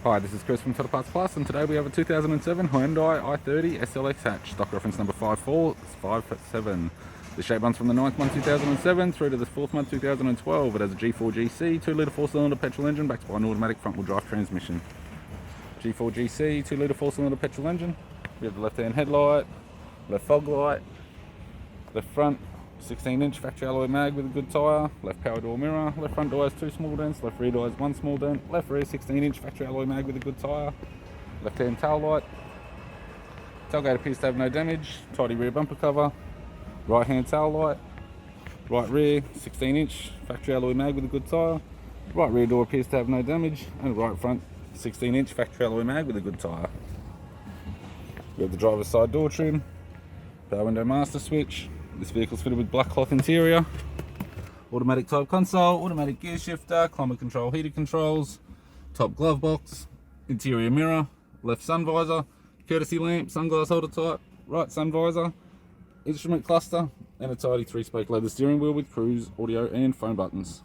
Hi, this is Chris from Total Parts Plus, and today we have a 2007 Hyundai i30 SLX Hatch, stock reference number 547. The shape runs from the 9th month 2007 through to the 4th month 2012. It has a G4GC 2-litre 4-cylinder petrol engine backed by an automatic front-wheel drive transmission. G4GC 2-litre 4-cylinder petrol engine. We have the left-hand headlight, left fog light, left front 16-inch factory alloy mag with a good tyre, left power door mirror, left front door has 2 small dents, left rear door has 1 small dent, left rear 16-inch factory alloy mag with a good tyre, left hand tail light, tailgate appears to have no damage, tidy rear bumper cover, right hand tail light, right rear 16-inch factory alloy mag with a good tyre, right rear door appears to have no damage, and right front 16-inch factory alloy mag with a good tyre. We have the driver's side door trim, power window master switch. This vehicle is fitted with black cloth interior, automatic type console, automatic gear shifter, climate control, heated controls, top glove box, interior mirror, left sun visor, courtesy lamp, sunglass holder type, right sun visor, instrument cluster, and a tidy 3-spoke leather steering wheel with cruise, audio and phone buttons.